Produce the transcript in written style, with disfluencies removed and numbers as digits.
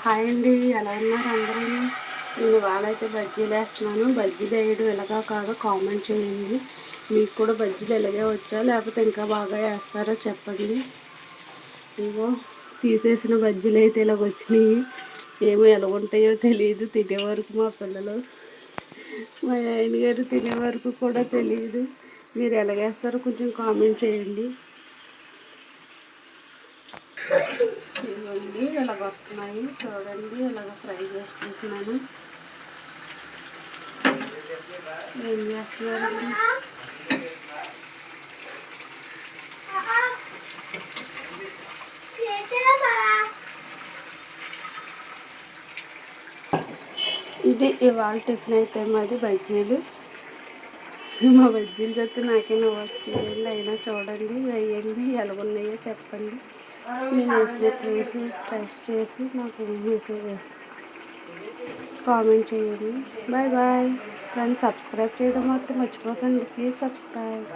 Hi అండి, ఎలా ఉన్నారు అందరూ? నేను ఇవాళ అయితే బజ్జీలు వేస్తున్నాను. బజ్జీలు వేయడం ఎలాగా కాదో కామెంట్ చేయండి. మీకు కూడా బజ్జీలు ఎలాగే వచ్చా, లేకపోతే ఇంకా బాగా వేస్తారో చెప్పండి. ఇగో తీసేసిన బజ్జీలు అయితే ఇలాగ వచ్చినాయి. ఏమో ఎలా ఉంటాయో తెలియదు. తినే వరకు మా పిల్లలు, మా ఆయన గారు తినే వరకు కూడా తెలియదు. మీరు ఎలాగేస్తారో కొంచెం కామెంట్ చేయండి. ఇవ్వండి ఇలాగ వస్తున్నాయి చూడండి. ఇలాగ ఫ్రై చేసుకుంటున్నాను. ఏం చేస్తున్నారండి? ఇది ఇవాళ టిఫిన్ అయితే మాది బజ్జీలు. మా బజ్జీలు చెప్తే నాకే నవ్వు వస్తుంది. అయినా చూడండి, వేయండి, ఎలాగున్నాయో చెప్పండి. నేను వేసినట్టు వేసి టెస్ట్ చేసి నాకు మెసేజ్ కామెంట్ చేయండి. Bye bye friends. సబ్స్క్రైబ్ చేయడం మాత్రం మర్చిపోకండి. Please subscribe.